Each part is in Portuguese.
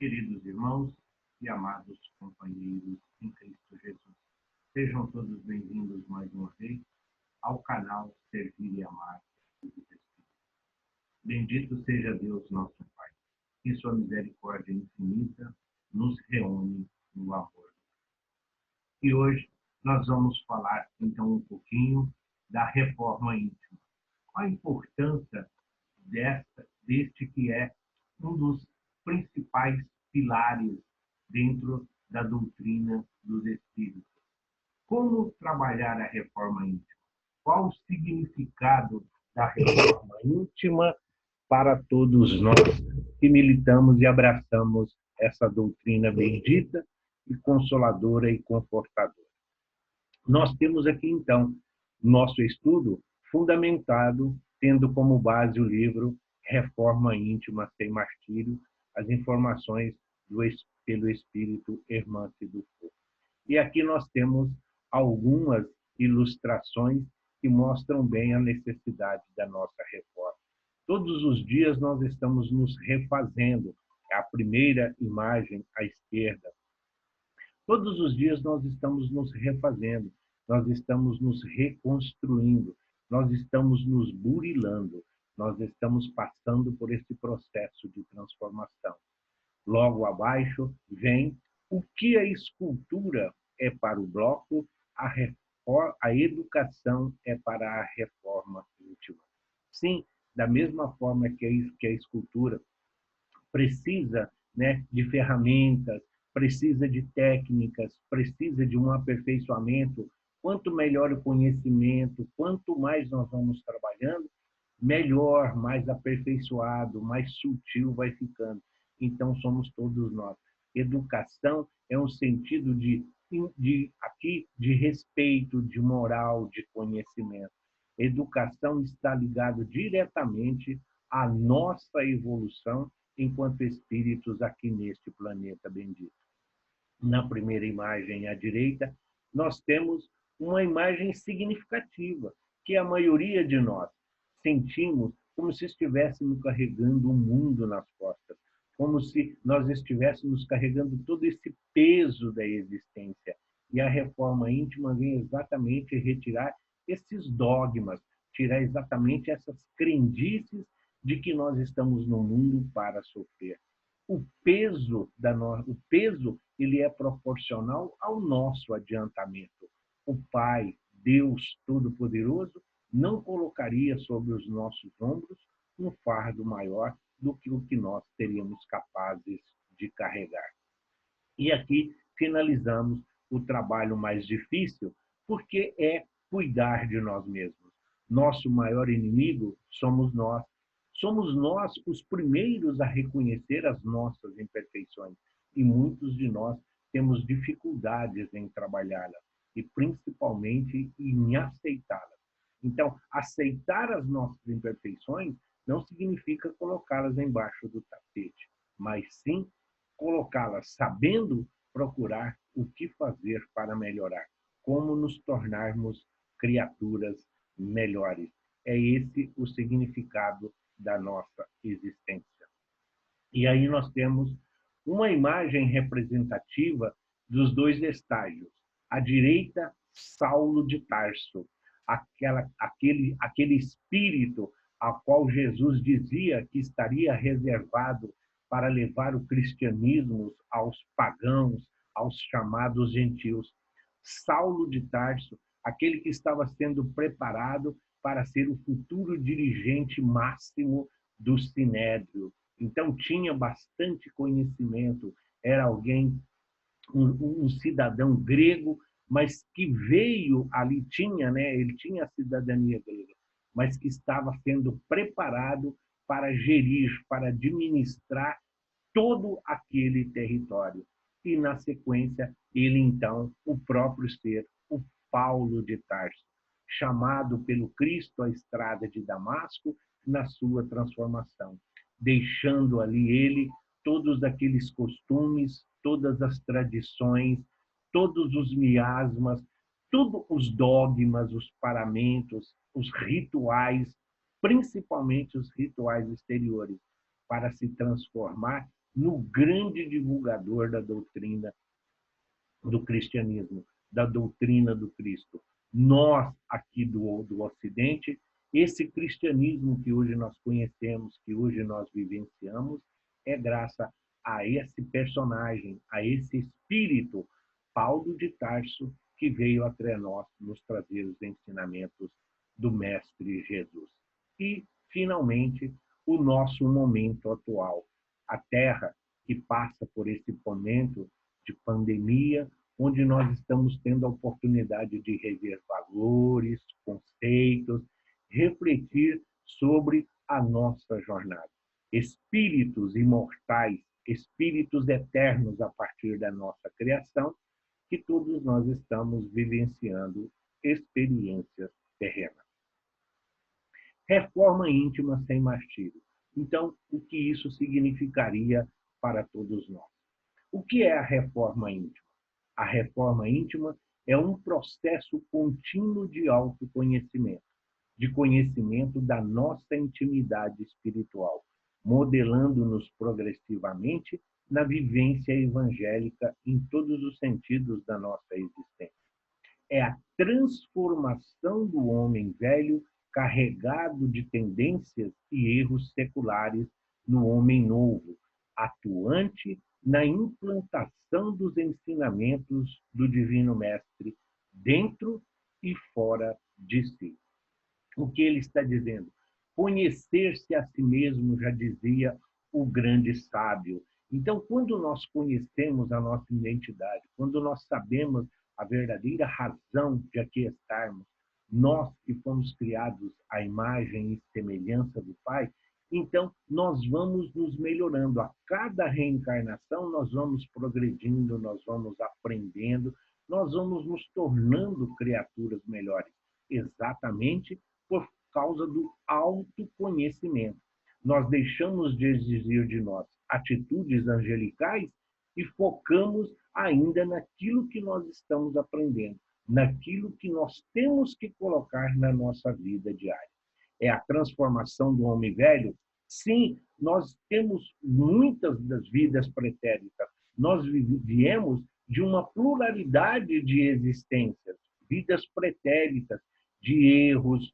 Queridos irmãos e amados companheiros em Cristo Jesus, sejam todos bem-vindos mais uma vez ao canal Servir e Amar dos Espíritos. Bendito seja Deus, nosso Pai, que sua misericórdia infinita nos reúne no amor. E hoje nós vamos falar, então, um pouquinho da reforma íntima. Qual a importância deste que é um dos principais pilares dentro da doutrina dos Espíritos. Como trabalhar a reforma íntima? Qual o significado da reforma íntima para todos nós que militamos e abraçamos essa doutrina bendita e consoladora e confortadora? Nós temos aqui, então, nosso estudo fundamentado, tendo como base o livro Reforma Íntima Sem Martírio, as informações pelo Espírito Hermance Dufour. E aqui nós temos algumas ilustrações que mostram bem a necessidade da nossa reforma. Todos os dias nós estamos nos refazendo. A primeira imagem à esquerda. Todos os dias nós estamos nos refazendo, nós estamos nos reconstruindo, nós estamos nos burilando, nós estamos passando por esse processo de transformação. Logo abaixo vem o que a escultura é para o bloco, a educação é para a reforma íntima. Sim, da mesma forma que a escultura precisa, de ferramentas, precisa de técnicas, precisa de um aperfeiçoamento. Quanto melhor o conhecimento, quanto mais nós vamos trabalhando, melhor, mais aperfeiçoado, mais sutil vai ficando. Então, somos todos nós. Educação é um sentido de respeito, de moral, de conhecimento. Educação está ligado diretamente à nossa evolução enquanto espíritos aqui neste planeta bendito. Na primeira imagem à direita, nós temos uma imagem significativa, que a maioria de nós sentimos como se estivéssemos carregando o mundo nas costas, como se nós estivéssemos carregando todo esse peso da existência. E a reforma íntima vem exatamente retirar esses dogmas, tirar exatamente essas crendices de que nós estamos no mundo para sofrer. O peso ele é proporcional ao nosso adiantamento. O Pai, Deus Todo-Poderoso, não colocaria sobre os nossos ombros um fardo maior do que o que nós teríamos capazes de carregar. E aqui finalizamos o trabalho mais difícil, porque é cuidar de nós mesmos. Nosso maior inimigo somos nós. Somos nós os primeiros a reconhecer as nossas imperfeições. E muitos de nós temos dificuldades em trabalhá-las, e principalmente em aceitá-las. Então, aceitar as nossas imperfeições não significa colocá-las embaixo do tapete, mas sim colocá-las sabendo procurar o que fazer para melhorar, como nos tornarmos criaturas melhores. É esse o significado da nossa existência. E aí nós temos uma imagem representativa dos dois estágios. À direita, Saulo de Tarso, aquele espírito ao qual Jesus dizia que estaria reservado para levar o cristianismo aos pagãos, aos chamados gentios. Saulo de Tarso, aquele que estava sendo preparado para ser o futuro dirigente máximo do Sinédrio. Então, tinha bastante conhecimento, era alguém, um cidadão grego, mas que veio ali, ele tinha a cidadania grega, mas que estava sendo preparado para gerir, para administrar todo aquele território. E, na sequência, ele, então, o próprio ser, o Paulo de Tarso, chamado pelo Cristo à estrada de Damasco na sua transformação, deixando ali ele todos aqueles costumes, todas as tradições, todos os miasmas, todos os dogmas, os paramentos, os rituais, principalmente os rituais exteriores, para se transformar no grande divulgador da doutrina do cristianismo, da doutrina do Cristo. Nós, aqui do Ocidente, esse cristianismo que hoje nós conhecemos, que hoje nós vivenciamos, é graças a esse personagem, a esse espírito, Paulo de Tarso, que veio até nós nos trazer os ensinamentos do Mestre Jesus. E, finalmente, o nosso momento atual. A Terra, que passa por esse momento de pandemia, onde nós estamos tendo a oportunidade de rever valores, conceitos, refletir sobre a nossa jornada. Espíritos imortais, espíritos eternos a partir da nossa criação, que todos nós estamos vivenciando experiências terrenas. Reforma íntima sem martírio. Então, o que isso significaria para todos nós? O que é a reforma íntima? A reforma íntima é um processo contínuo de autoconhecimento, de conhecimento da nossa intimidade espiritual, modelando-nos progressivamente na vivência evangélica em todos os sentidos da nossa existência. É a transformação do homem velho carregado de tendências e erros seculares no homem novo, atuante na implantação dos ensinamentos do Divino Mestre dentro e fora de si. O que ele está dizendo? Conhecer-se a si mesmo, já dizia o grande sábio. Então, quando nós conhecemos a nossa identidade, quando nós sabemos a verdadeira razão de aqui estarmos, nós que fomos criados à imagem e semelhança do Pai, então nós vamos nos melhorando. A cada reencarnação nós vamos progredindo, nós vamos aprendendo, nós vamos nos tornando criaturas melhores, exatamente por causa do autoconhecimento. Nós deixamos de exigir de nós atitudes angelicais e focamos ainda naquilo que nós estamos aprendendo, naquilo que nós temos que colocar na nossa vida diária. É a transformação do homem velho? Sim, nós temos muitas das vidas pretéritas. Nós viemos de uma pluralidade de existências, vidas pretéritas, de erros,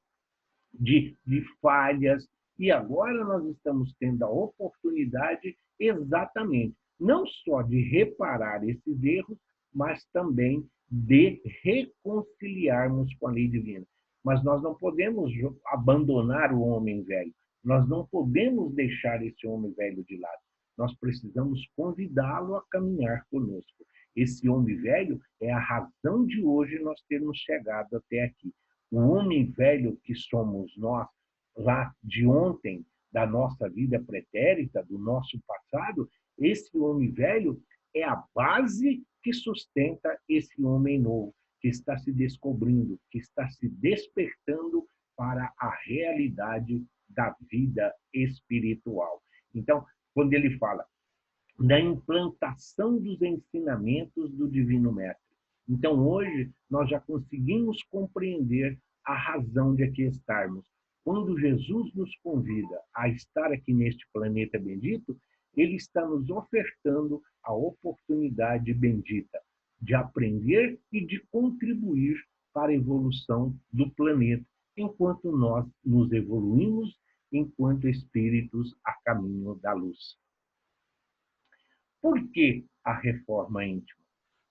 de falhas, e agora nós estamos tendo a oportunidade exatamente, não só de reparar esses erros, mas também de reconciliarmos com a lei divina. Mas nós não podemos abandonar o homem velho, nós não podemos deixar esse homem velho de lado. Nós precisamos convidá-lo a caminhar conosco. Esse homem velho é a razão de hoje nós termos chegado até aqui. O homem velho que somos nós, lá de ontem, da nossa vida pretérita, do nosso passado, esse homem velho é a base que sustenta esse homem novo, que está se descobrindo, que está se despertando para a realidade da vida espiritual. Então, quando ele fala da implantação dos ensinamentos do Divino Mestre, então, hoje, nós já conseguimos compreender a razão de aqui estarmos. Quando Jesus nos convida a estar aqui neste planeta bendito, ele está nos ofertando a oportunidade bendita de aprender e de contribuir para a evolução do planeta, enquanto nós nos evoluímos enquanto espíritos a caminho da luz. Por que a reforma íntima?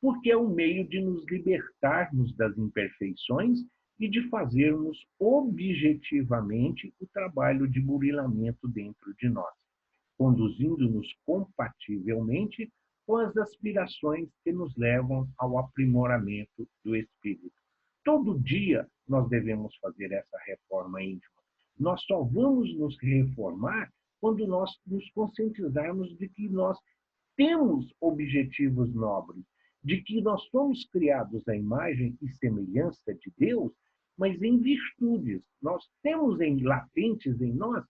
Porque é um meio de nos libertarmos das imperfeições e de fazermos objetivamente o trabalho de burilamento dentro de nós, conduzindo-nos compativelmente com as aspirações que nos levam ao aprimoramento do espírito. Todo dia nós devemos fazer essa reforma íntima. Nós só vamos nos reformar quando nós nos conscientizarmos de que nós temos objetivos nobres, de que nós somos criados à imagem e semelhança de Deus, mas em virtudes. Nós temos latentes em nós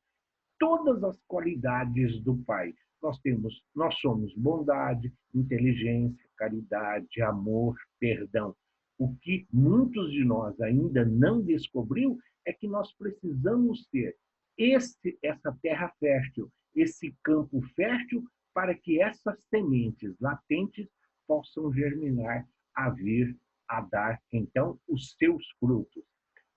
todas as qualidades do Pai. Nós somos bondade, inteligência, caridade, amor, perdão. O que muitos de nós ainda não descobriu é que nós precisamos ter essa terra fértil, esse campo fértil, para que essas sementes latentes possam germinar, a vir a dar, então, os seus frutos.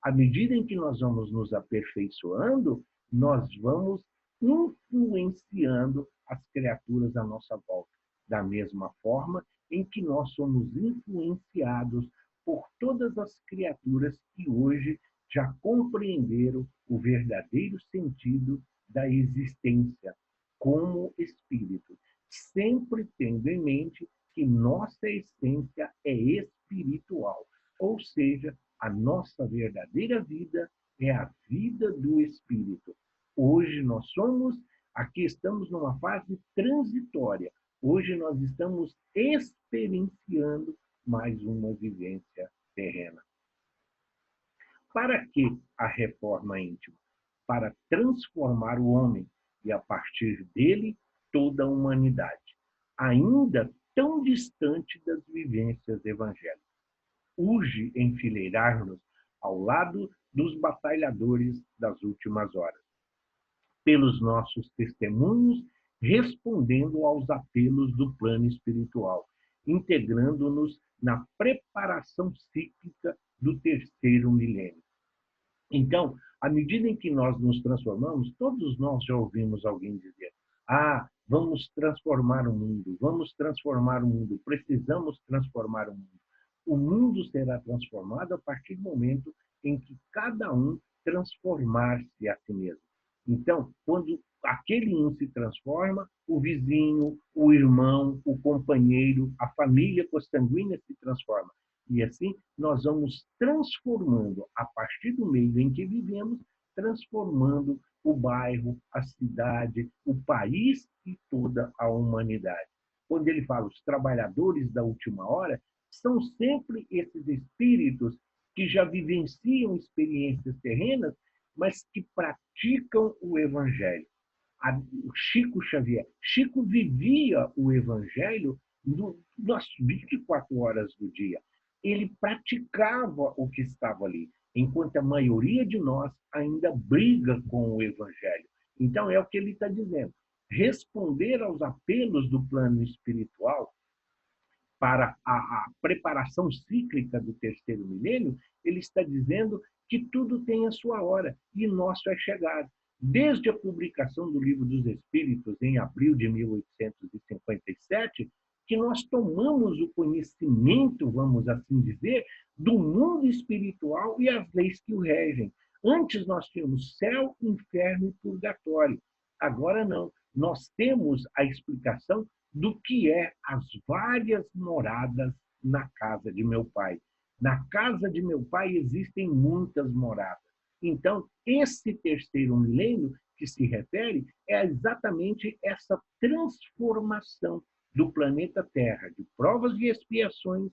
À medida em que nós vamos nos aperfeiçoando, nós vamos influenciando as criaturas à nossa volta. Da mesma forma em que nós somos influenciados por todas as criaturas que hoje já compreenderam o verdadeiro sentido da existência como espírito, sempre tendo em mente que nossa essência é espiritual, ou seja, a nossa verdadeira vida é a vida do espírito. Hoje nós somos, aqui estamos numa fase transitória. Hoje nós estamos experienciando mais uma vivência terrena. Para que a reforma íntima? Para transformar o homem e, a partir dele, toda a humanidade, ainda tão distante das vivências evangélicas. Urge enfileirar-nos ao lado dos batalhadores das últimas horas, pelos nossos testemunhos, respondendo aos apelos do plano espiritual, integrando-nos na preparação cíclica do terceiro milênio. Então, à medida em que nós nos transformamos, todos nós já ouvimos alguém dizer: vamos transformar o mundo, vamos transformar o mundo, precisamos transformar o mundo. O mundo será transformado a partir do momento em que cada um transformar-se a si mesmo. Então, quando aquele um se transforma, o vizinho, o irmão, o companheiro, a família consanguínea se transforma. E assim, nós vamos transformando, a partir do meio em que vivemos, transformando o bairro, a cidade, o país e toda a humanidade. Quando ele fala os trabalhadores da última hora, são sempre esses espíritos que já vivenciam experiências terrenas, mas que praticam o Evangelho. O Chico Xavier. Chico vivia o Evangelho nas 24 horas do dia. Ele praticava o que estava ali, enquanto a maioria de nós ainda briga com o Evangelho. Então, é o que ele está dizendo. Responder aos apelos do plano espiritual para a preparação cíclica do terceiro milênio, ele está dizendo que tudo tem a sua hora e nosso é chegar. Desde a publicação do Livro dos Espíritos, em abril de 1857, que nós tomamos o conhecimento, vamos assim dizer, do mundo espiritual e as leis que o regem. Antes nós tínhamos céu, inferno e purgatório. Agora não. Nós temos a explicação do que é as várias moradas na casa de meu pai. Na casa de meu pai existem muitas moradas. Então, esse terceiro milênio que se refere é exatamente essa transformação do planeta Terra, de provas e expiações,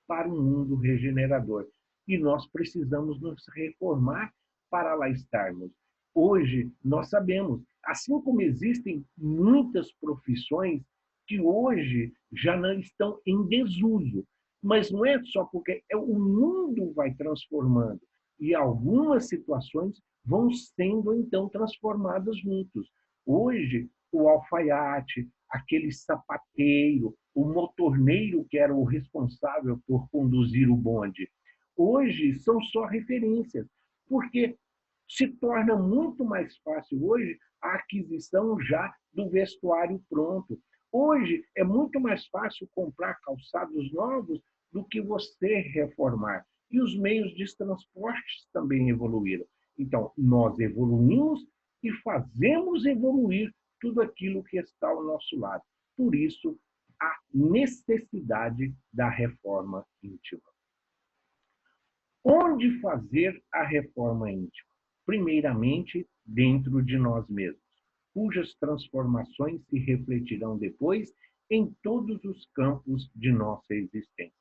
para um mundo regenerador. E nós precisamos nos reformar para lá estarmos. Hoje, nós sabemos, assim como existem muitas profissões que hoje já não estão em desuso, mas não é só porque o mundo vai transformando e algumas situações vão sendo, então, transformadas juntos. Hoje, o alfaiate, aquele sapateiro, o motorneiro que era o responsável por conduzir o bonde, hoje são só referências, porque se torna muito mais fácil hoje a aquisição já do vestuário pronto. Hoje é muito mais fácil comprar calçados novos do que você reformar. E os meios de transporte também evoluíram. Então, nós evoluímos e fazemos evoluir tudo aquilo que está ao nosso lado. Por isso, a necessidade da reforma íntima. Onde fazer a reforma íntima? Primeiramente, dentro de nós mesmos, cujas transformações se refletirão depois em todos os campos de nossa existência.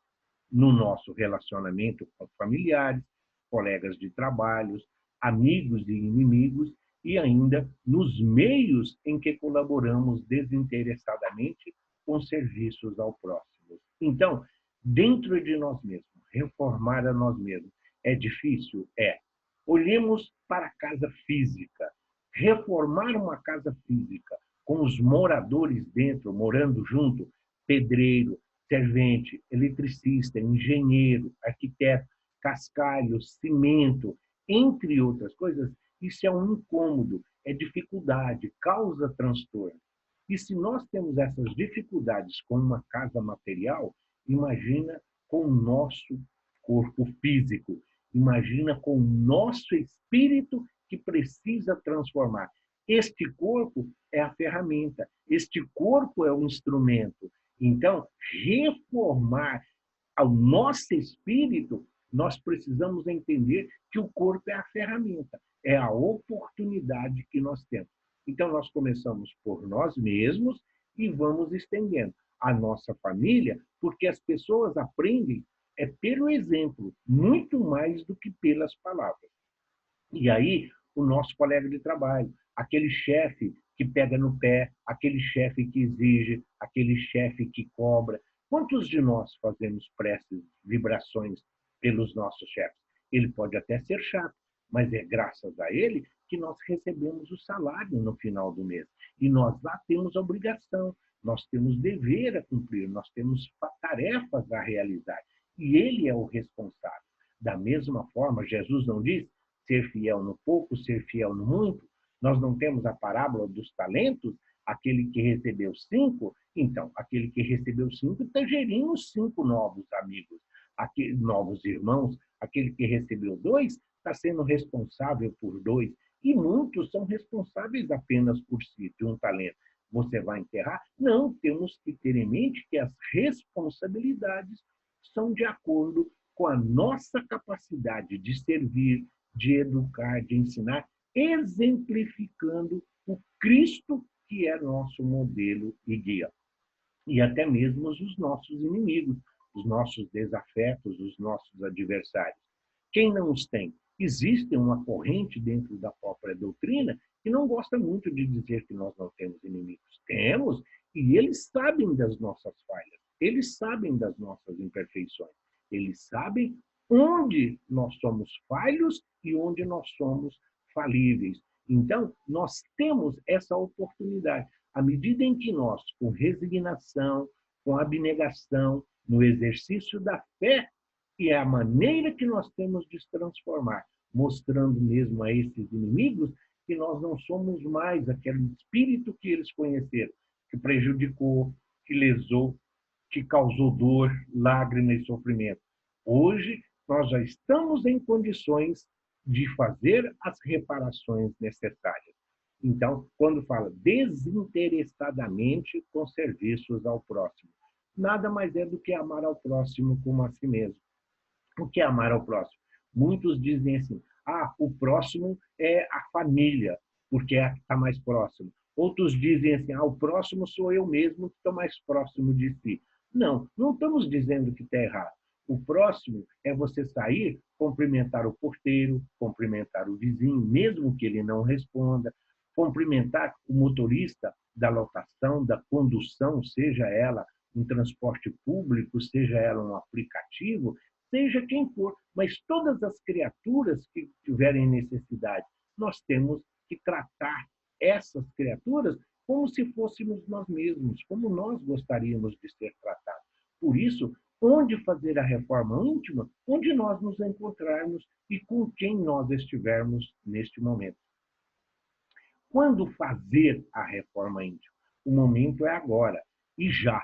No nosso relacionamento com familiares, colegas de trabalho, amigos e inimigos, e ainda nos meios em que colaboramos desinteressadamente com serviços ao próximo. Então, dentro de nós mesmos, reformar a nós mesmos. É difícil? É. Olhemos para a casa física. Reformar uma casa física com os moradores dentro, morando junto, pedreiro, servente, eletricista, engenheiro, arquiteto, cascalho, cimento, entre outras coisas, isso é um incômodo, é dificuldade, causa transtorno. E se nós temos essas dificuldades com uma casa material, imagina com o nosso corpo físico, imagina com o nosso espírito que precisa transformar. Este corpo é a ferramenta, este corpo é o instrumento. Então, reformar ao nosso espírito, nós precisamos entender que o corpo é a ferramenta, é a oportunidade que nós temos. Então, nós começamos por nós mesmos e vamos estendendo a nossa família, porque as pessoas aprendem pelo exemplo, muito mais do que pelas palavras. E aí, o nosso colega de trabalho, aquele chefe que pega no pé, aquele chefe que exige, aquele chefe que cobra. Quantos de nós fazemos preces, vibrações pelos nossos chefes? Ele pode até ser chato, mas é graças a ele que nós recebemos o salário no final do mês. E nós lá temos obrigação, nós temos dever a cumprir, nós temos tarefas a realizar. E ele é o responsável. Da mesma forma, Jesus não diz ser fiel no pouco, ser fiel no muito. Nós não temos a parábola dos talentos, aquele que recebeu 5, então, aquele que recebeu 5 está gerindo 5 novos amigos, novos irmãos, aquele que recebeu 2 está sendo responsável por 2, e muitos são responsáveis apenas por si, de um talento. Você vai enterrar? Não, temos que ter em mente que as responsabilidades são de acordo com a nossa capacidade de servir, de educar, de ensinar, exemplificando o Cristo que é nosso modelo e guia. E até mesmo os nossos inimigos, os nossos desafetos, os nossos adversários. Quem não os tem? Existe uma corrente dentro da própria doutrina que não gosta muito de dizer que nós não temos inimigos. Temos, e eles sabem das nossas falhas, eles sabem das nossas imperfeições, eles sabem onde nós somos falhos e onde nós somos falíveis. Então, nós temos essa oportunidade. À medida em que nós, com resignação, com abnegação, no exercício da fé, e é a maneira que nós temos de se transformar, mostrando mesmo a esses inimigos que nós não somos mais aquele espírito que eles conheceram, que prejudicou, que lesou, que causou dor, lágrima e sofrimento. Hoje, nós já estamos em condições de fazer as reparações necessárias. Então, quando fala desinteressadamente com serviços ao próximo, nada mais é do que amar ao próximo como a si mesmo. O que é amar ao próximo? Muitos dizem assim, o próximo é a família, porque é a que está mais próximo. Outros dizem assim, o próximo sou eu mesmo que estou mais próximo de si. Não, não estamos dizendo que está errado. O próximo é você sair, cumprimentar o porteiro, cumprimentar o vizinho, mesmo que ele não responda, cumprimentar o motorista da lotação, da condução, seja ela um transporte público, seja ela um aplicativo, seja quem for, mas todas as criaturas que tiverem necessidade, nós temos que tratar essas criaturas como se fôssemos nós mesmos, como nós gostaríamos de ser tratados. Por isso, onde fazer a reforma íntima? Onde nós nos encontrarmos e com quem nós estivermos neste momento. Quando fazer a reforma íntima? O momento é agora, e já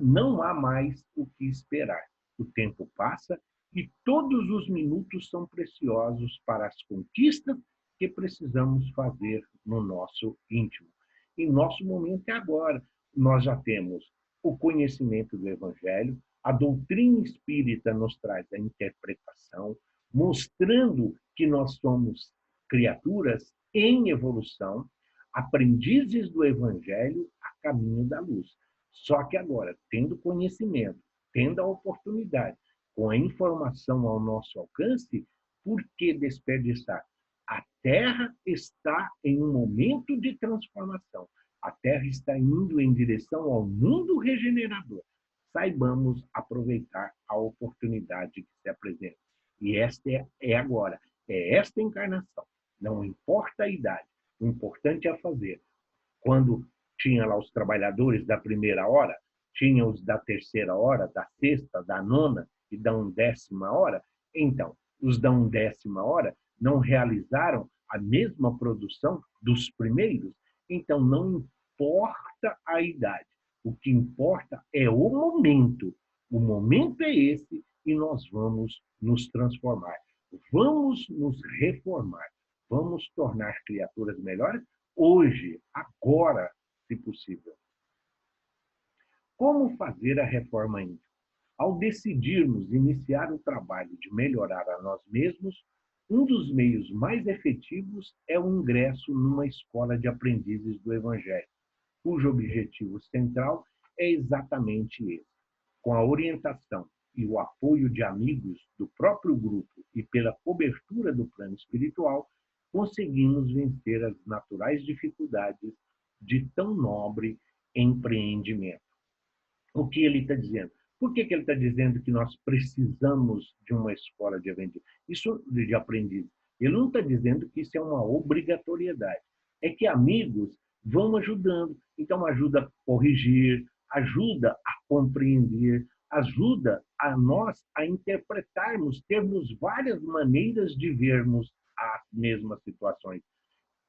não há mais o que esperar. O tempo passa e todos os minutos são preciosos para as conquistas que precisamos fazer no nosso íntimo. E nosso momento é agora. Nós já temos o conhecimento do Evangelho, a doutrina espírita nos traz a interpretação, mostrando que nós somos criaturas em evolução, aprendizes do Evangelho a caminho da luz. Só que agora, tendo conhecimento, tendo a oportunidade, com a informação ao nosso alcance, por que desperdiçar? A Terra está em um momento de transformação. A Terra está indo em direção ao mundo regenerador. Saibamos aproveitar a oportunidade que se apresenta. E esta é agora, é esta encarnação. Não importa a idade, o importante é fazer. quando tinha lá os trabalhadores da primeira hora, tinha os da terceira hora, da sexta, da nona e da undécima hora. Então, os da undécima hora não realizaram a mesma produção dos primeiros. Então, não importa a idade. O que importa é o momento. O momento é esse e nós vamos nos transformar. Vamos nos reformar. Vamos tornar criaturas melhores hoje, agora, se possível. Como fazer a reforma íntima? Ao decidirmos iniciar o trabalho de melhorar a nós mesmos, um dos meios mais efetivos é o ingresso numa escola de aprendizes do Evangelho, cujo objetivo central é exatamente esse. Com a orientação e o apoio de amigos do próprio grupo e pela cobertura do plano espiritual, conseguimos vencer as naturais dificuldades de tão nobre empreendimento. O que ele está dizendo? Por que ele está dizendo que nós precisamos de uma escola de aprendiz? Isso de aprendiz. Ele não está dizendo que isso é uma obrigatoriedade. É que amigos vão ajudando. Então, ajuda a corrigir, ajuda a compreender, ajuda a nós a interpretarmos, termos várias maneiras de vermos as mesmas situações.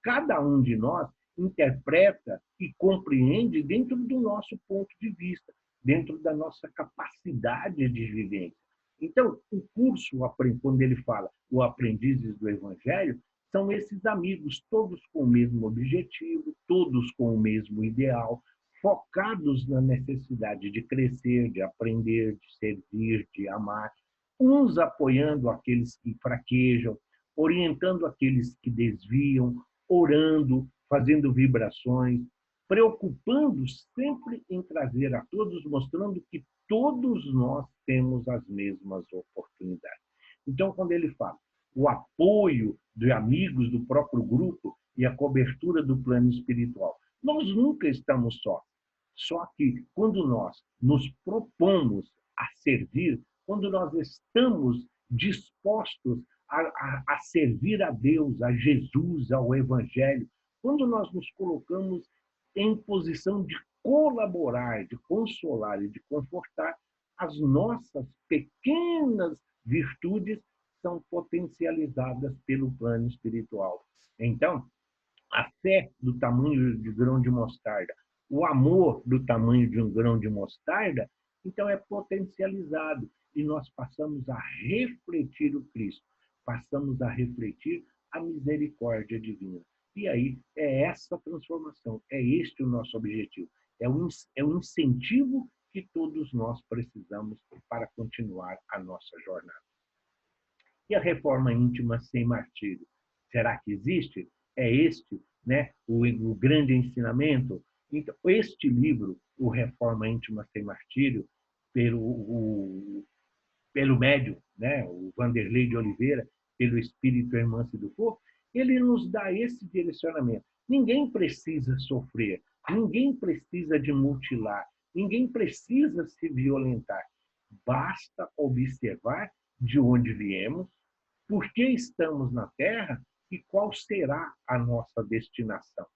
Cada um de nós interpreta e compreende dentro do nosso ponto de vista, dentro da nossa capacidade de vivência. Então, o curso, quando ele fala o Aprendizes do Evangelho, são esses amigos, todos com o mesmo objetivo, todos com o mesmo ideal, focados na necessidade de crescer, de aprender, de servir, de amar, uns apoiando aqueles que fraquejam, orientando aqueles que desviam, orando, fazendo vibrações, preocupando sempre em trazer a todos, mostrando que todos nós temos as mesmas oportunidades. Então, quando ele fala o apoio de amigos do próprio grupo e a cobertura do plano espiritual, nós nunca estamos só. Só que quando nós nos propomos a servir, quando nós estamos dispostos a servir a Deus, a Jesus, ao Evangelho, quando nós nos colocamos em posição de colaborar, de consolar e de confortar, as nossas pequenas virtudes são potencializadas pelo plano espiritual. Então, a fé do tamanho de grão de mostarda, o amor do tamanho de um grão de mostarda, então é potencializado e nós passamos a refletir o Cristo, passamos a refletir a misericórdia divina. E aí é essa transformação, é este o nosso objetivo, é o incentivo que todos nós precisamos para continuar a nossa jornada. E a reforma íntima sem martírio? Será que existe? É este, né, o grande ensinamento? Então, este livro, o Reforma Íntima Sem Martírio, pelo médium, né, o Vanderlei de Oliveira, pelo Espírito Hermance do Fogo, ele nos dá esse direcionamento. Ninguém precisa sofrer, ninguém precisa de mutilar, ninguém precisa se violentar. Basta observar de onde viemos, por que estamos na Terra e qual será a nossa destinação.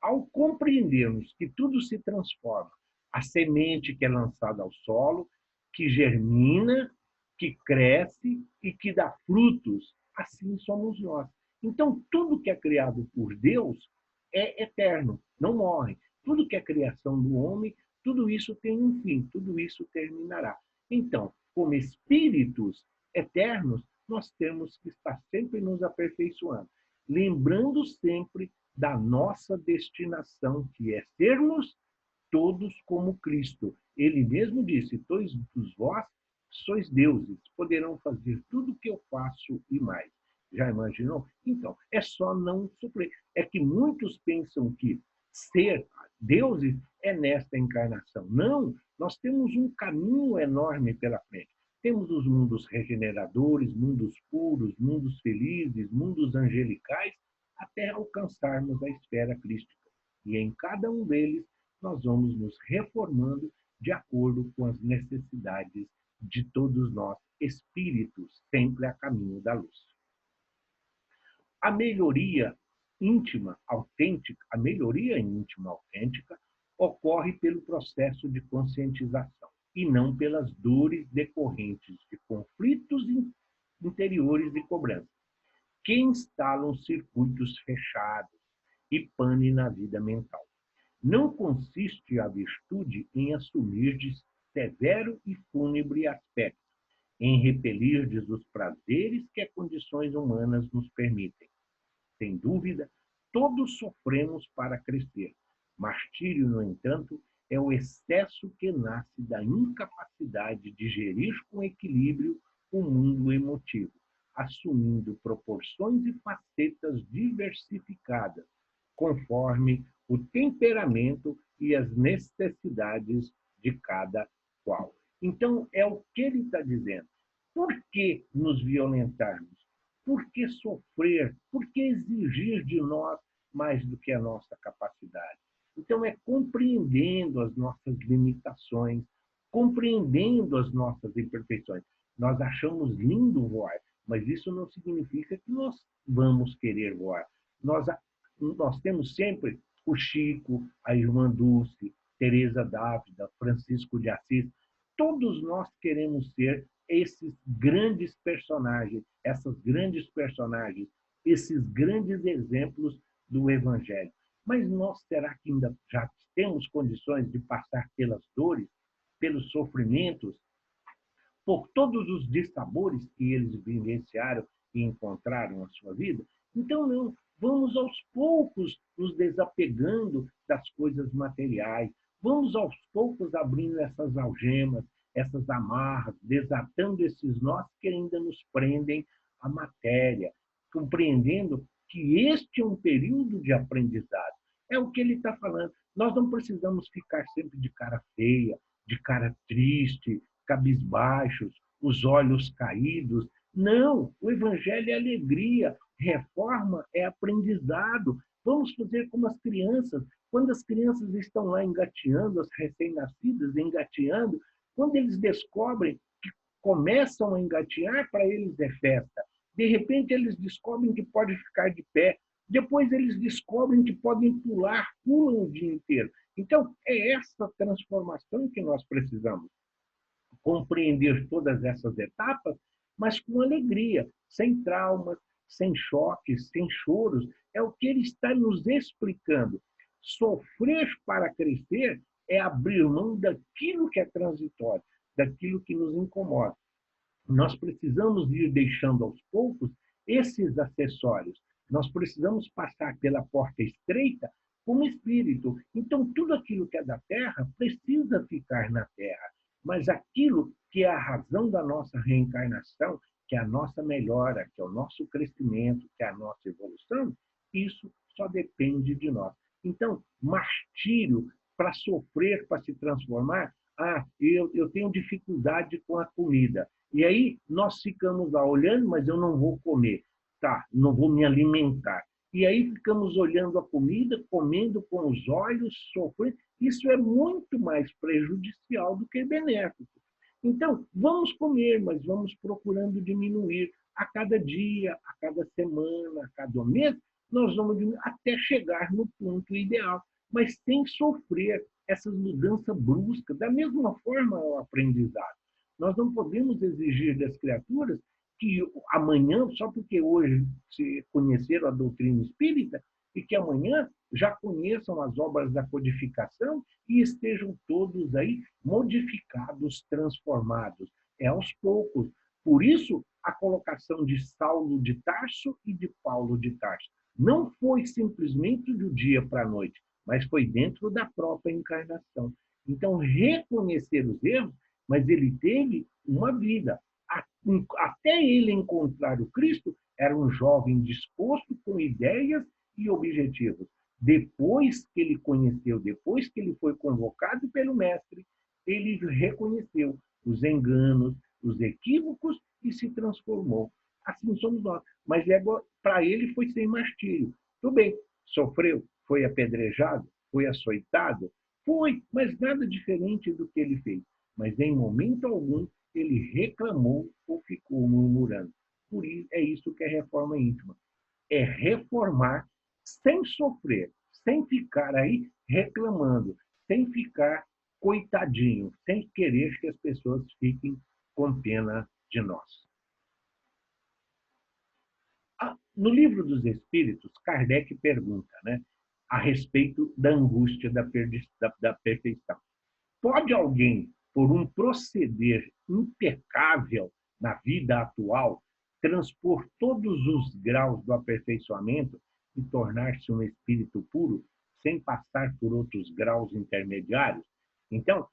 Ao compreendermos que tudo se transforma, a semente que é lançada ao solo, que germina, que cresce e que dá frutos, assim somos nós. Então, tudo que é criado por Deus é eterno, não morre. Tudo que é criação do homem, tudo isso tem um fim, tudo isso terminará. Então, como espíritos eternos, nós temos que estar sempre nos aperfeiçoando, lembrando sempre da nossa destinação, que é sermos todos como Cristo. Ele mesmo disse: todos vós sois deuses, poderão fazer tudo o que eu faço e mais. Já imaginou? Então, é só não sofrer. É que muitos pensam que ser deuses é nesta encarnação. Não, nós temos um caminho enorme pela frente. Temos os mundos regeneradores, mundos puros, mundos felizes, mundos angelicais, até alcançarmos a esfera crística. E em cada um deles, nós vamos nos reformando de acordo com as necessidades de todos nós, espíritos, sempre a caminho da luz. A melhoria íntima autêntica, a melhoria íntima autêntica, ocorre pelo processo de conscientização e não pelas dores decorrentes de conflitos interiores e cobrança, que instalam circuitos fechados e pane na vida mental. Não consiste a virtude em assumir de severo e fúnebre aspecto, em repelir os prazeres que as condições humanas nos permitem. Sem dúvida, todos sofremos para crescer. Martírio, no entanto, é o excesso que nasce da incapacidade de gerir com equilíbrio o mundo emotivo, assumindo proporções e facetas diversificadas, conforme o temperamento e as necessidades de cada qual. Então, é o que ele está dizendo. Por que nos violentarmos? Por que sofrer? Por que exigir de nós mais do que a nossa capacidade? Então, é compreendendo as nossas limitações, compreendendo as nossas imperfeições. Nós achamos lindo voar, mas isso não significa que nós vamos querer voar. Nós temos sempre o Chico, a irmã Dulce, Teresa Dávila, Francisco de Assis. Todos nós queremos ser esses grandes personagens, esses grandes exemplos do Evangelho. Mas nós, será que ainda já temos condições de passar pelas dores, pelos sofrimentos, por todos os dissabores que eles vivenciaram e encontraram na sua vida? Então, não, vamos aos poucos nos desapegando das coisas materiais, vamos aos poucos abrindo essas algemas, essas amarras, desatando esses nós que ainda nos prendem à matéria, compreendendo que este é um período de aprendizado. É o que ele está falando. Nós não precisamos ficar sempre de cara feia, de cara triste, cabisbaixos, os olhos caídos. Não, o evangelho é alegria, reforma é aprendizado. Vamos fazer como as crianças. Quando as crianças estão lá engateando, as recém-nascidas engateando, quando eles descobrem que começam a engatear, para eles é festa. De repente, eles descobrem que pode ficar de pé. Depois, eles descobrem que podem pular, pulam o dia inteiro. Então, é essa transformação que nós precisamos. Compreender todas essas etapas, mas com alegria, sem traumas, sem choques, sem choros. É o que ele está nos explicando. Sofrer para crescer é abrir mão daquilo que é transitório, daquilo que nos incomoda. Nós precisamos ir deixando aos poucos esses acessórios. Nós precisamos passar pela porta estreita como espírito. Então, tudo aquilo que é da terra precisa ficar na terra. Mas aquilo que é a razão da nossa reencarnação, que é a nossa melhora, que é o nosso crescimento, que é a nossa evolução, isso só depende de nós. Então, martírio para sofrer, para se transformar. Eu tenho dificuldade com a comida. E aí nós ficamos lá olhando, mas eu não vou comer, tá? Não vou me alimentar. E aí ficamos olhando a comida, comendo com os olhos, sofrendo. Isso é muito mais prejudicial do que benéfico. Então, vamos comer, mas vamos procurando diminuir a cada dia, a cada semana, a cada mês, nós vamos diminuir até chegar no ponto ideal, mas sem sofrer essas mudanças bruscas. Da mesma forma, é o aprendizado. Nós não podemos exigir das criaturas que amanhã, só porque hoje se conheceram a doutrina espírita, e que amanhã já conheçam as obras da codificação e estejam todos aí modificados, transformados. É aos poucos. Por isso, a colocação de Saulo de Tarso e de Paulo de Tarso. Não foi simplesmente do dia para a noite, mas foi dentro da própria encarnação. Então, reconhecer os erros, mas ele teve uma vida. Até ele encontrar o Cristo, era um jovem disposto com ideias e objetivos. Depois que ele conheceu, depois que ele foi convocado pelo mestre, ele reconheceu os enganos, os equívocos e se transformou. Assim somos nós. Mas para ele foi sem martírio. Tudo bem, sofreu, foi apedrejado, foi açoitado, foi, mas nada diferente do que ele fez. Mas em momento algum ele reclamou ou ficou murmurando. Por isso, é isso que é reforma íntima. É reformar sem sofrer, sem ficar aí reclamando, sem ficar coitadinho, sem querer que as pessoas fiquem com pena de nós. No Livro dos Espíritos, Kardec pergunta, né, a respeito da angústia da perfeição. Pode alguém, por um proceder impecável na vida atual, transpor todos os graus do aperfeiçoamento e tornar-se um espírito puro, sem passar por outros graus intermediários? Então,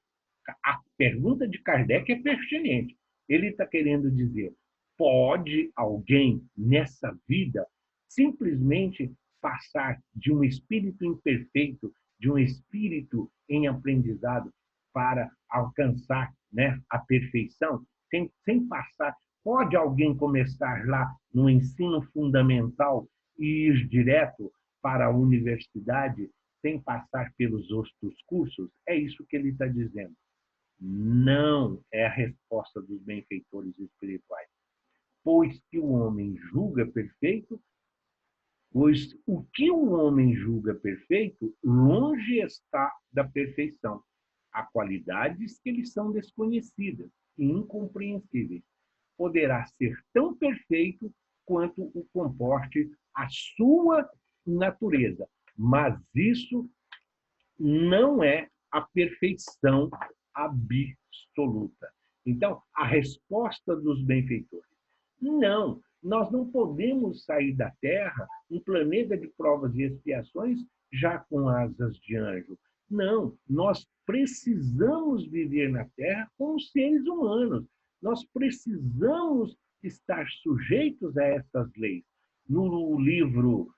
a pergunta de Kardec é pertinente. Ele está querendo dizer, pode alguém, nessa vida, simplesmente passar de um espírito imperfeito, de um espírito em aprendizado, para alcançar, né, a perfeição, sem passar? Pode alguém começar lá no ensino fundamental e ir direto para a universidade sem passar pelos outros cursos? É isso que ele está dizendo. Não é a resposta dos benfeitores espirituais. Pois que o homem julga perfeito, pois o que o homem julga perfeito, longe está da perfeição. Há qualidades que lhe são desconhecidas e incompreensíveis. Poderá ser tão perfeito quanto o comporte a sua natureza, mas isso não é a perfeição absoluta. Então, a resposta dos benfeitores: não, nós não podemos sair da Terra, um planeta de provas e expiações, já com asas de anjo. Não, nós precisamos viver na Terra como seres humanos. Nós precisamos estar sujeitos a essas leis. No livro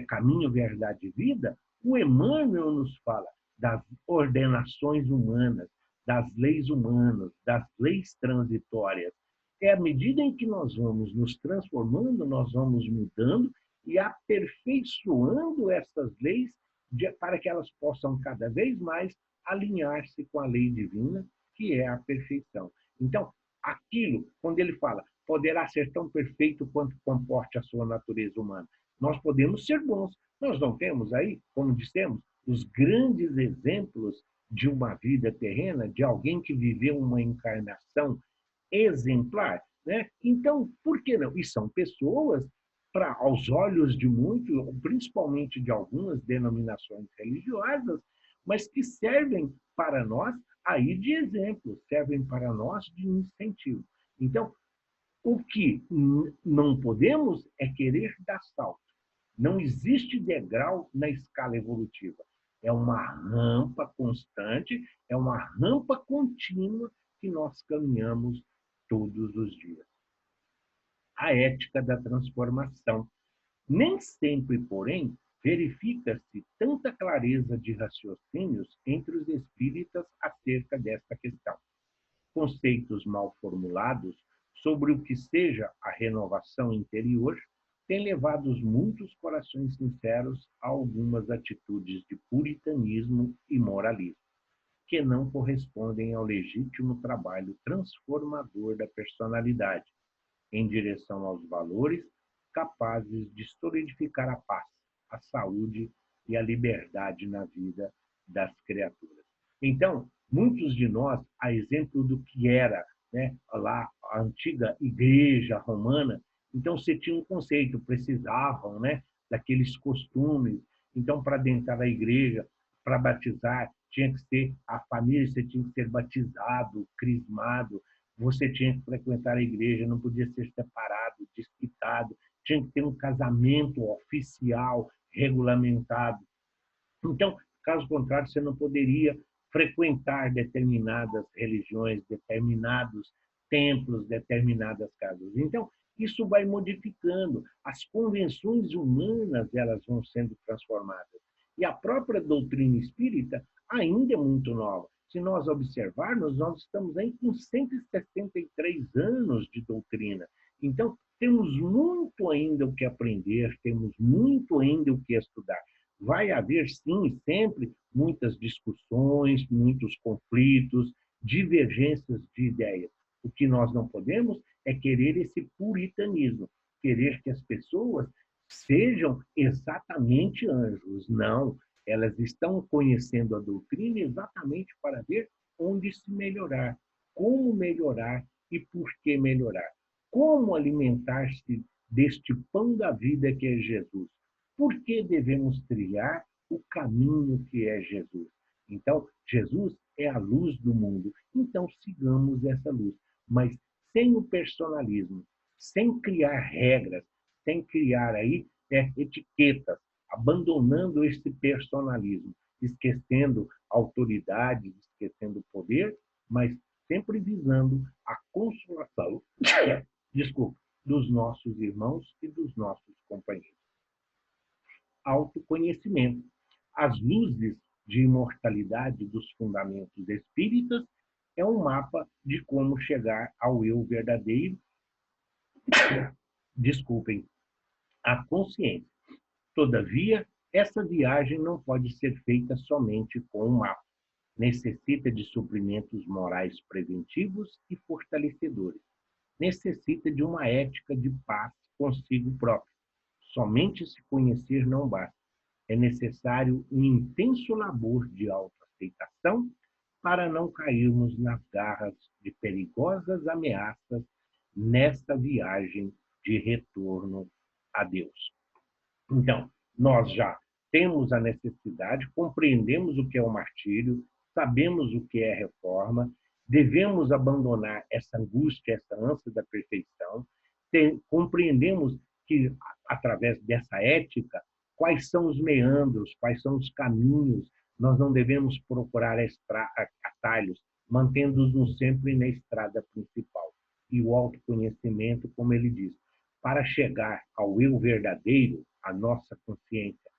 Caminho, Verdade e Vida, o Emmanuel nos fala das ordenações humanas, das leis humanas, das leis transitórias. É à medida em que nós vamos nos transformando, nós vamos mudando e aperfeiçoando essas leis para que elas possam cada vez mais alinhar-se com a lei divina, que é a perfeição. Então, aquilo, quando ele fala, poderá ser tão perfeito quanto comporte a sua natureza humana. Nós podemos ser bons. Nós não temos aí, como dissemos, os grandes exemplos de uma vida terrena, de alguém que viveu uma encarnação exemplar, né? Então, por que não? E são pessoas, aos olhos de muitos, principalmente de algumas denominações religiosas, mas que servem para nós aí de exemplo, servem para nós de incentivo. Então, o que não podemos é querer dar salto. Não existe degrau na escala evolutiva. É uma rampa constante, é uma rampa contínua que nós caminhamos todos os dias. A ética da transformação. Nem sempre, porém, verifica-se tanta clareza de raciocínios entre os espíritas acerca desta questão. Conceitos mal formulados sobre o que seja a renovação interior têm levado muitos corações sinceros a algumas atitudes de puritanismo e moralismo, que não correspondem ao legítimo trabalho transformador da personalidade, em direção aos valores capazes de solidificar a paz, a saúde e a liberdade na vida das criaturas. Então, muitos de nós, a exemplo do que era, né, lá a antiga igreja romana, então você tinha um conceito, precisavam, né, daqueles costumes. Então, para adentrar a igreja, para batizar, tinha que ser a família, você tinha que ser batizado, crismado, você tinha que frequentar a igreja, não podia ser separado, desquitado, tinha que ter um casamento oficial, regulamentado. Então, caso contrário, você não poderia frequentar determinadas religiões, determinados templos, determinadas casas. Então, isso vai modificando. As convenções humanas, elas vão sendo transformadas. E a própria doutrina espírita ainda é muito nova. Se nós observarmos, nós estamos aí com 163 anos de doutrina. Então, temos muito ainda o que aprender, temos muito ainda o que estudar. Vai haver, sim, sempre muitas discussões, muitos conflitos, divergências de ideias. O que nós não podemos é querer esse puritanismo, querer que as pessoas sejam exatamente anjos. Não, elas estão conhecendo a doutrina exatamente para ver onde se melhorar, como melhorar e por que melhorar. Como alimentar-se deste pão da vida que é Jesus. Por que devemos trilhar o caminho que é Jesus? Então, Jesus é a luz do mundo. Então, sigamos essa luz. Mas sem o personalismo, sem criar regras, sem criar aí etiquetas, abandonando esse personalismo, esquecendo autoridade, esquecendo poder, mas sempre visando a consolação, desculpa, dos nossos irmãos e dos nossos companheiros. Autoconhecimento. As luzes de imortalidade dos fundamentos espíritas é um mapa de como chegar ao eu verdadeiro, desculpem, à consciência. Todavia, essa viagem não pode ser feita somente com um mapa. Necessita de suprimentos morais preventivos e fortalecedores. Necessita de uma ética de paz consigo próprio. Somente se conhecer não basta. É necessário um intenso labor de autoaceitação para não cairmos nas garras de perigosas ameaças nesta viagem de retorno a Deus. Então, nós já temos a necessidade, compreendemos o que é o martírio, sabemos o que é reforma, devemos abandonar essa angústia, essa ânsia da perfeição, compreendemos que, através dessa ética, quais são os meandros, quais são os caminhos, nós não devemos procurar atalhos, mantendo-nos sempre na estrada principal. E o autoconhecimento, como ele diz, para chegar ao eu verdadeiro, a nossa consciência.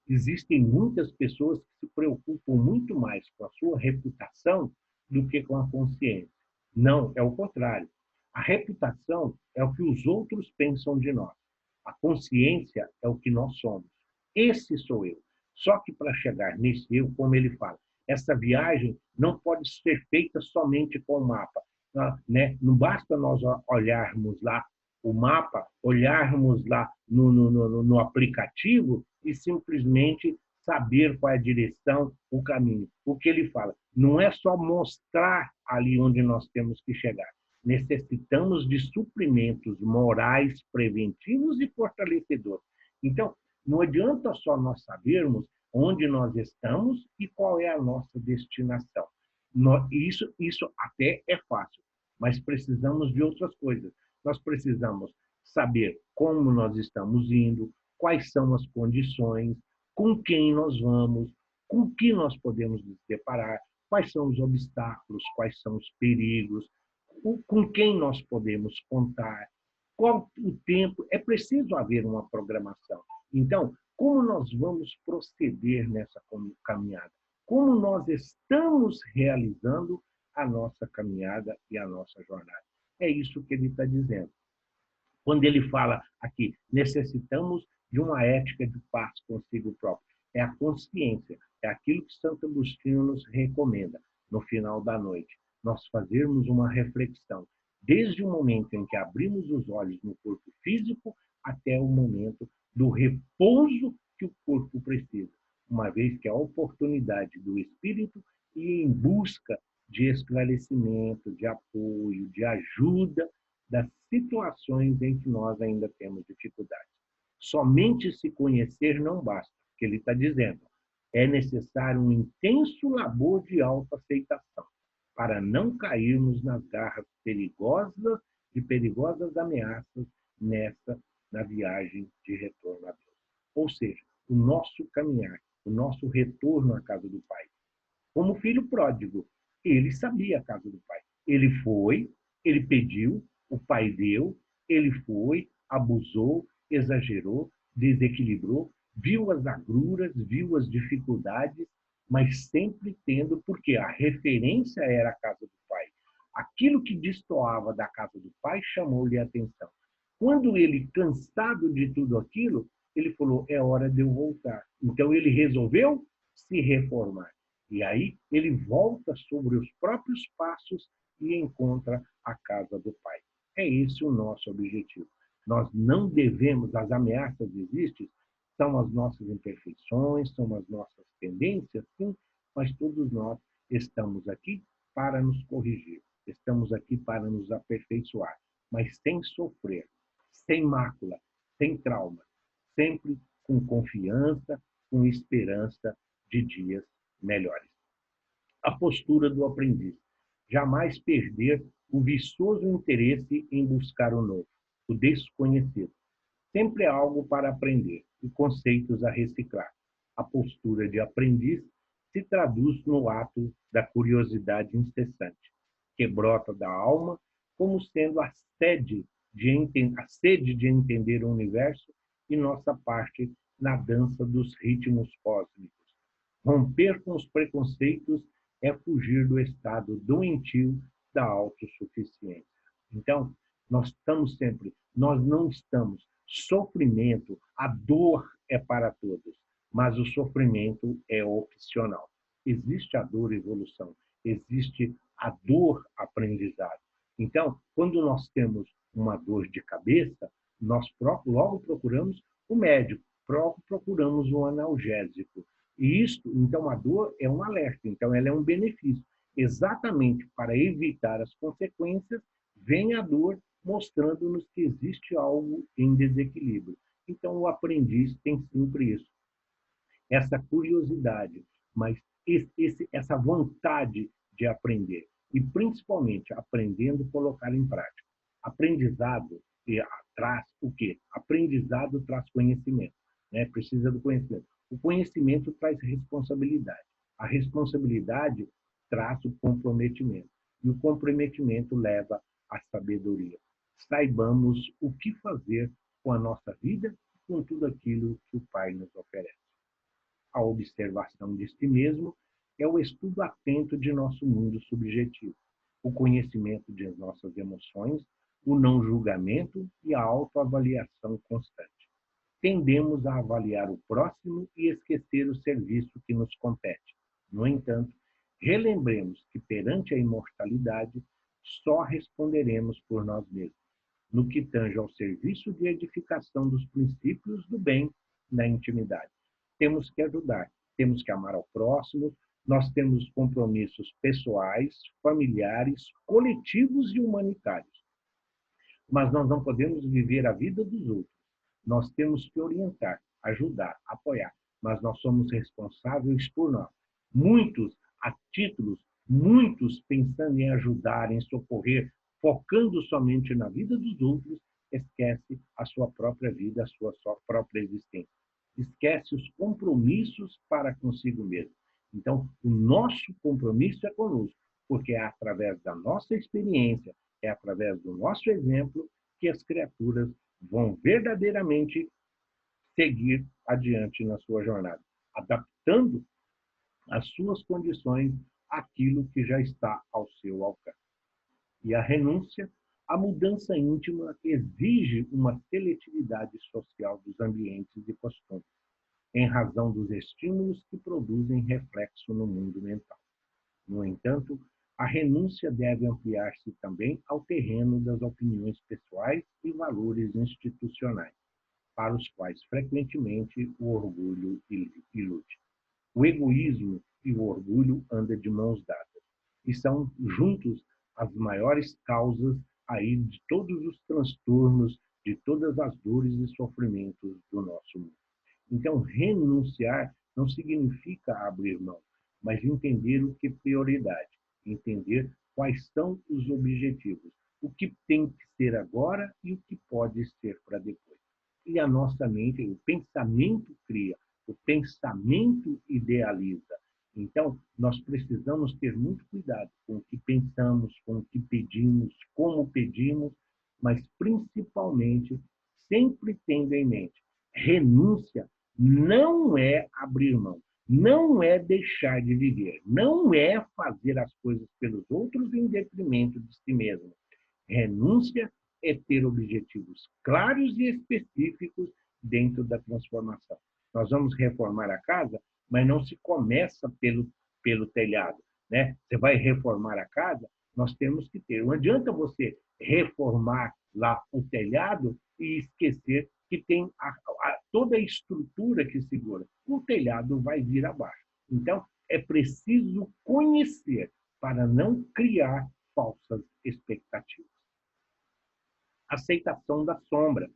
Existem muitas pessoas que se preocupam muito mais com a sua reputação do que com a consciência. Não, é o contrário. A reputação é o que os outros pensam de nós. A consciência é o que nós somos. Esse sou eu. Só que para chegar nesse eu, como ele fala, essa viagem não pode ser feita somente com o mapa. Né? Não basta nós olharmos lá o mapa, olharmos lá no aplicativo e simplesmente saber qual é a direção, o caminho. O que ele fala, não é só mostrar ali onde nós temos que chegar. Necessitamos de suprimentos morais preventivos e fortalecedores. Então, não adianta só nós sabermos onde nós estamos e qual é a nossa destinação. Isso até é fácil, mas precisamos de outras coisas. Nós precisamos saber como nós estamos indo, quais são as condições, com quem nós vamos, com o que nós podemos nos deparar, quais são os obstáculos, quais são os perigos, com quem nós podemos contar, qual o tempo. É preciso haver uma programação. Então, como nós vamos proceder nessa caminhada? Como nós estamos realizando a nossa caminhada e a nossa jornada? É isso que ele está dizendo. Quando ele fala aqui, necessitamos de uma ética de paz consigo próprio. É a consciência, é aquilo que Santo Agostinho nos recomenda no final da noite. Nós fazermos uma reflexão, desde o momento em que abrimos os olhos no corpo físico até o momento do repouso que o corpo precisa, uma vez que a oportunidade do espírito ir em busca de esclarecimento, de apoio, de ajuda das situações em que nós ainda temos dificuldades. Somente se conhecer não basta, porque ele está dizendo, é necessário um intenso labor de autoaceitação para não cairmos nas garras perigosas e perigosas ameaças na viagem de retorno a Deus. Ou seja, o nosso caminhar, o nosso retorno à casa do Pai. Como filho pródigo, ele sabia a casa do Pai. Ele foi, ele pediu, o Pai deu, ele foi, abusou, exagerou, desequilibrou, viu as agruras, viu as dificuldades, mas sempre tendo, porque a referência era a casa do Pai. Aquilo que destoava da casa do Pai chamou-lhe a atenção. Quando ele, cansado de tudo aquilo, ele falou, é hora de eu voltar. Então ele resolveu se reformar. E aí ele volta sobre os próprios passos e encontra a casa do Pai. É esse o nosso objetivo. Nós não devemos, as ameaças existem, são as nossas imperfeições, são as nossas tendências, sim, mas todos nós estamos aqui para nos corrigir, estamos aqui para nos aperfeiçoar, mas sem sofrer, sem mácula, sem trauma, sempre com confiança, com esperança de dias melhores. A postura do aprendiz. Jamais perder o viçoso interesse em buscar o novo, o desconhecido. Sempre há algo para aprender e conceitos a reciclar. A postura de aprendiz se traduz no ato da curiosidade incessante, que brota da alma como sendo a sede de entender o universo e nossa parte na dança dos ritmos cósmicos. Romper com os preconceitos é fugir do estado doentio da autossuficiência. Então, nós não estamos, sofrimento, a dor é para todos, mas o sofrimento é opcional. Existe a dor evolução, existe a dor aprendizado. Então, quando nós temos uma dor de cabeça, nós logo procuramos o médico, procuramos um analgésico. E isto, então, a dor é um alerta, então ela é um benefício. Exatamente para evitar as consequências, vem a dor mostrando-nos que existe algo em desequilíbrio. Então, o aprendiz tem sempre isso, essa curiosidade, mas essa vontade de aprender. E, principalmente, aprendendo a colocar em prática. Aprendizado traz o quê? Aprendizado traz conhecimento, né? Precisa do conhecimento. O conhecimento traz responsabilidade. A responsabilidade traz o comprometimento. E o comprometimento leva à sabedoria. Saibamos o que fazer com a nossa vida e com tudo aquilo que o Pai nos oferece. A observação de si mesmo é o estudo atento de nosso mundo subjetivo, o conhecimento de nossas emoções, o não julgamento e a autoavaliação constante. Tendemos a avaliar o próximo e esquecer o serviço que nos compete. No entanto, relembremos que perante a imortalidade, só responderemos por nós mesmos, no que tange ao serviço de edificação dos princípios do bem na intimidade. Temos que ajudar, temos que amar ao próximo, nós temos compromissos pessoais, familiares, coletivos e humanitários. Mas nós não podemos viver a vida dos outros. Nós temos que orientar, ajudar, apoiar, mas nós somos responsáveis por nós. Muitos a títulos, muitos pensando em ajudar, em socorrer, focando somente na vida dos outros, esquece a sua própria vida, a sua própria existência. Esquece os compromissos para consigo mesmo. Então, o nosso compromisso é conosco, porque é através da nossa experiência, é através do nosso exemplo que as criaturas vão verdadeiramente seguir adiante na sua jornada, adaptando as suas condições àquilo que já está ao seu alcance. E a renúncia, a mudança íntima exige uma seletividade social dos ambientes e costumes, em razão dos estímulos que produzem reflexo no mundo mental. No entanto, a renúncia deve ampliar-se também ao terreno das opiniões pessoais e valores institucionais, para os quais frequentemente o orgulho ilude. O egoísmo e o orgulho andam de mãos dadas e são juntos as maiores causas aí de todos os transtornos, de todas as dores e sofrimentos do nosso mundo. Então, renunciar não significa abrir mão, mas entender o que é prioridade, entender quais são os objetivos, o que tem que ser agora e o que pode ser para depois. E a nossa mente, o pensamento cria, o pensamento idealiza. Então, nós precisamos ter muito cuidado com o que pensamos, com o que pedimos, como pedimos, mas principalmente sempre tendo em mente, renúncia não é abrir mão, não é deixar de viver, não é fazer as coisas pelos outros em detrimento de si mesmo. Renúncia é ter objetivos claros e específicos dentro da transformação. Nós vamos reformar a casa, mas não se começa pelo telhado, né? Você vai reformar a casa, nós temos que ter. Não adianta você reformar lá o telhado e esquecer que tem toda a estrutura que segura. O telhado vai vir abaixo. Então, é preciso conhecer para não criar falsas expectativas. Aceitação da sombra.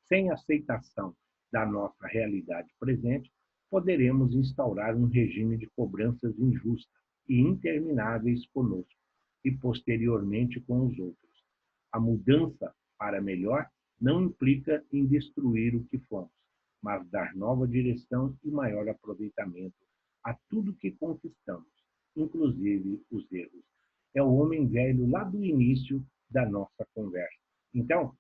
Sem aceitação da nossa realidade presente, poderemos instaurar um regime de cobranças injustas e intermináveis conosco e posteriormente com os outros. A mudança para melhor não implica em destruir o que fomos, mas dar nova direção e maior aproveitamento a tudo que conquistamos, inclusive os erros. É o homem velho lá do início da nossa conversa. Então,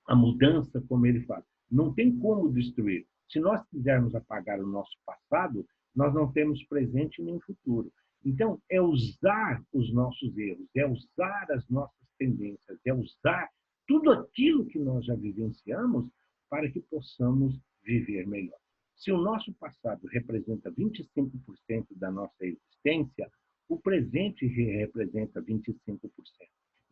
a mudança, como ele fala, não tem como destruir. Se nós quisermos apagar o nosso passado, nós não temos presente nem futuro. Então, é usar os nossos erros, é usar as nossas tendências, é usar tudo aquilo que nós já vivenciamos para que possamos viver melhor. Se o nosso passado representa 25% da nossa existência, o presente representa 25%.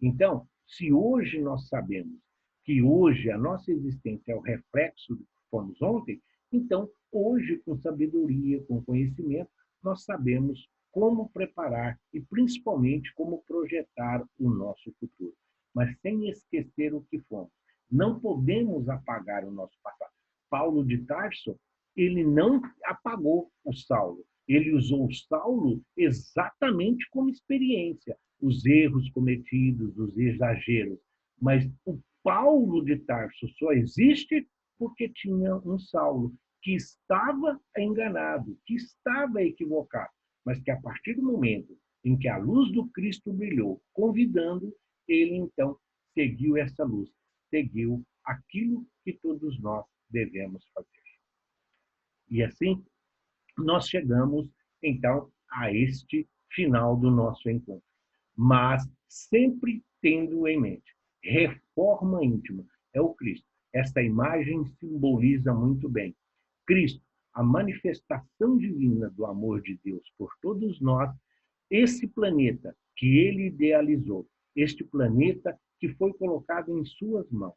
Então, se hoje nós sabemos que hoje a nossa existência é o reflexo do que fomos ontem, então, hoje, com sabedoria, com conhecimento, nós sabemos como preparar e, principalmente, como projetar o nosso futuro. Mas sem esquecer o que fomos. Não podemos apagar o nosso passado. Paulo de Tarso, ele não apagou o Saulo. Ele usou o Saulo exatamente como experiência. Os erros cometidos, os exageros. Mas o Paulo de Tarso só existe porque tinha um Saulo que estava enganado, que estava equivocado, mas que a partir do momento em que a luz do Cristo brilhou, convidando, ele então seguiu essa luz, seguiu aquilo que todos nós devemos fazer. E assim, nós chegamos então a este final do nosso encontro, mas sempre tendo em mente, reforma íntima é o Cristo. Esta imagem simboliza muito bem Cristo, a manifestação divina do amor de Deus por todos nós, esse planeta que ele idealizou, este planeta que foi colocado em suas mãos.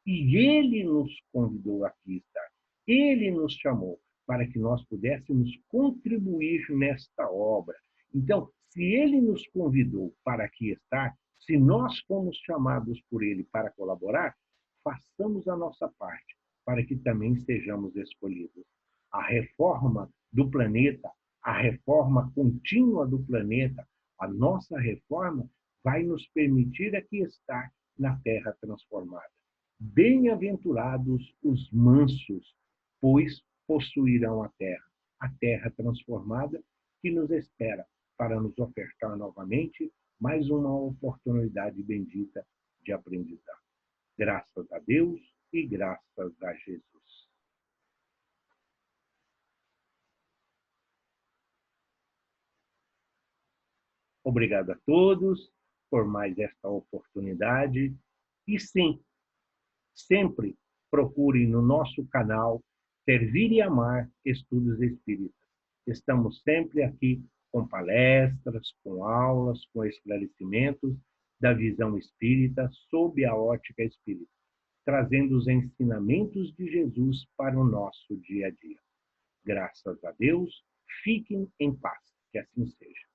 E ele nos convidou aqui estar. Ele nos chamou para que nós pudéssemos contribuir nesta obra. Então, se ele nos convidou para aqui estar, se nós fomos chamados por ele para colaborar, façamos a nossa parte para que também sejamos escolhidos. A reforma do planeta, a reforma contínua do planeta, a nossa reforma vai nos permitir aqui estar na terra transformada. Bem-aventurados os mansos, pois possuirão a terra transformada que nos espera para nos ofertar novamente mais uma oportunidade bendita de aprendizado. Graças a Deus e graças a Jesus. Obrigado a todos por mais esta oportunidade. E sim, sempre procurem no nosso canal Servir e Amar Estudos Espíritas. Estamos sempre aqui com palestras, com aulas, com esclarecimentos da visão espírita sob a ótica espírita, trazendo os ensinamentos de Jesus para o nosso dia a dia. Graças a Deus, fiquem em paz, que assim seja.